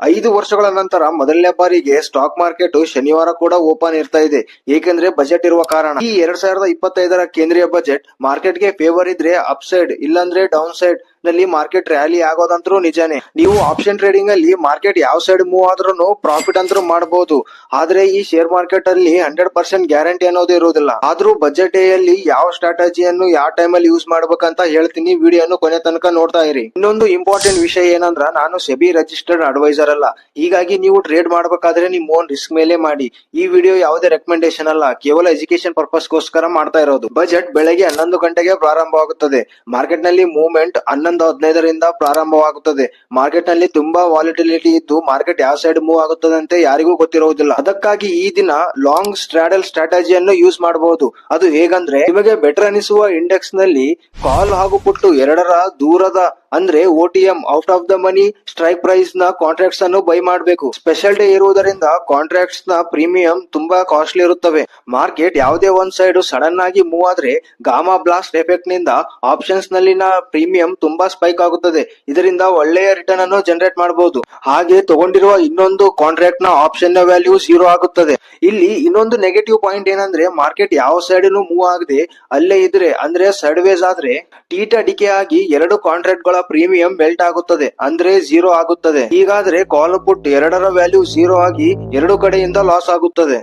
5 ವರ್ಷಗಳ ನಂತರ ಮೊದಲನೇ ಬಾರಿಗೆ ಸ್ಟಾಕ್ ಮಾರ್ಕೆಟ್ ಶನಿವಾರ ಕೂಡ ಓಪನ್ ಇರ್ತಾ ಇದೆ. ಏಕೆಂದ್ರೆ ಬಜೆಟ್ ಇರುವ ಕಾರಣ. ಈ 2025ರ ಕೇಂದ್ರೀಯ ಬಜೆಟ್ ಮಾರ್ಕೆಟ್ ಗೆ ಫೇವರ್ ಇದ್ರೆ ಅಪ್ ಸೈಡ್, ಇಲ್ಲಾಂದ್ರೆ ಡೌನ್ ಸೈಡ್ ನಲ್ಲಿ ಮಾರ್ಕೆಟ್ ರ್ಯಾಲಿ ಆಗೋದಂತರೂ ನಿಜಾನೇ. ನೀವು ಆಪ್ಷನ್ ಟ್ರೇಡಿಂಗ್ ಅಲ್ಲಿ ಮಾರ್ಕೆಟ್ ಯಾವ ಸೈಡ್ ಮೂವ್ ಆದ್ರೂ ಪ್ರಾಫಿಟ್ ಅಂತೂ ಮಾಡಬಹುದು. ಆದ್ರೆ ಈ ಶೇರ್ ಮಾರ್ಕೆಟ್ ಅಲ್ಲಿ 100% ಗ್ಯಾರಂಟಿ ಅನ್ನೋದು ಇರುವುದಿಲ್ಲ. ಆದ್ರೂ ಬಜೆಟ್ ಡೇ ಅಲ್ಲಿ ಯಾವ ಸ್ಟ್ರಾಟಜಿಯನ್ನು ಯಾವ ಟೈಮ್ ಅಲ್ಲಿ ಯೂಸ್ ಮಾಡ್ಬೇಕಂತ ಹೇಳ್ತೀನಿ. ವಿಡಿಯೋನು ಕೊನೆ ತನಕ ನೋಡ್ತಾ ಇರಿ. ಇನ್ನೊಂದು ಇಂಪಾರ್ಟೆಂಟ್ ವಿಷಯ ಏನಂದ್ರ, ನಾನು ಸೆಬಿ ರಿಜಿಸ್ಟರ್ಡ್ ಅಡ್ವೈಸರ್ ಅಲ್ಲ. ಹೀಗಾಗಿ ನೀವು ಟ್ರೇಡ್ ಮಾಡಬೇಕಾದ್ರೆ ನಿಮ್ ಓನ್ ರಿಸ್ಕ್ ಮೇಲೆ ಮಾಡಿ. ಈ ವಿಡಿಯೋ ಯಾವುದೇ ರೆಕಮೆಂಡೇಶನ್ ಅಲ್ಲ, ಕೇವಲ ಎಜುಕೇಶನ್ ಪರ್ಪಸ್ ಗೋಸ್ಕರ ಮಾಡ್ತಾ ಇರೋದು. ಬಜೆಟ್ ಬೆಳಗ್ಗೆ 11 ಗಂಟೆಗೆ ಪ್ರಾರಂಭವಾಗುತ್ತದೆ. ಮಾರ್ಕೆಟ್ ನಲ್ಲಿ ಮೂವ್ಮೆಂಟ್ 11:15ರಿಂದ ಪ್ರಾರಂಭವಾಗುತ್ತದೆ. ಮಾರ್ಕೆಟ್ ನಲ್ಲಿ ತುಂಬಾ ವಾಲಿಟಿಲಿಟಿ ಇದ್ದು ಮಾರ್ಕೆಟ್ ಯಾವ ಸೈಡ್ ಮೂವ್ ಆಗುತ್ತದೆ ಅಂತ ಯಾರಿಗೂ ಗೊತ್ತಿರುವುದಿಲ್ಲ. ಅದಕ್ಕಾಗಿ ಈ ದಿನ ಲಾಂಗ್ ಸ್ಟ್ರಾಡಲ್ ಸ್ಟ್ರಾಟಜಿಯನ್ನು ಯೂಸ್ ಮಾಡಬಹುದು. ಅದು ಹೇಗಂದ್ರೆ, ನಿಮಗೆ ಬೆಟರ್ ಅನಿಸುವ ಇಂಡೆಕ್ಸ್ ನಲ್ಲಿ ಕಾಲ್ ಹಾಗೂ ಪುಟ್ಟು ಎರಡರ ದೂರದ ಅಂದ್ರೆ OTM out of the money strike price ನ ಕಾಂಟ್ರಾಕ್ಟ್ಸ್ ಅನ್ನು ಬೈ ಮಾಡಬೇಕು. ಸ್ಪೆಷಲ್ ಡೇ ಇರುವುದರಿಂದ ಕಾಂಟ್ರಾಕ್ಟ್ಸ್ ನ ಪ್ರೀಮಿಯಂ ತುಂಬಾ ಕಾಸ್ಟ್ಲಿ ಇರುತ್ತವೆ. ಮಾರ್ಕೆಟ್ ಯಾವುದೇ ಒಂದ್ ಸೈಡ್ ಸಡನ್ ಆಗಿ ಮೂವ್ ಆದ್ರೆ ಗಾಮಾ ಬ್ಲಾಸ್ಟ್ ಎಫೆಕ್ಟ್ ನಿಂದ ಆಪ್ಷನ್ಸ್ ನಲ್ಲಿನ ಪ್ರೀಮಿಯಂ ತುಂಬಾ ಸ್ಪೈಕ್ ಆಗುತ್ತದೆ. ಇದರಿಂದ ಒಳ್ಳೆಯ ರಿಟರ್ನ್ ಅನ್ನು ಜನರೇಟ್ ಮಾಡಬಹುದು. ಹಾಗೆ ತಗೊಂಡಿರುವ ಇನ್ನೊಂದು ಕಾಂಟ್ರಾಕ್ಟ್ ನ ಆಪ್ಷನ್ ನ ವ್ಯಾಲ್ಯೂ 0 ಆಗುತ್ತದೆ. ಇಲ್ಲಿ ಇನ್ನೊಂದು ನೆಗೆಟಿವ್ ಪಾಯಿಂಟ್ ಏನಂದ್ರೆ, ಮಾರ್ಕೆಟ್ ಯಾವ ಸೈಡ್ ಮೂವ್ ಆಗದೆ ಅಲ್ಲೇ ಇದ್ರೆ ಅಂದ್ರೆ ಸೈಡ್ ವೇಸ್ ಆದ್ರೆ ಟೀಟಾ ಡಿಕೆ ಆಗಿ 2 ಕಾಂಟ್ರಾಕ್ಟ್ ಗಳ ಪ್ರೀಮಿಯಂ ಮೆಲ್ಟ್ ಆಗುತ್ತದೆ, ಅಂದ್ರೆ 0 ಆಗುತ್ತದೆ. ಹೀಗಾದ್ರೆ ಕಾಲ್ ಪುಟ್ ಎರಡರ ವ್ಯಾಲ್ಯೂ 0 ಆಗಿ 2 ಕಡೆಯಿಂದ ಲಾಸ್ ಆಗುತ್ತದೆ.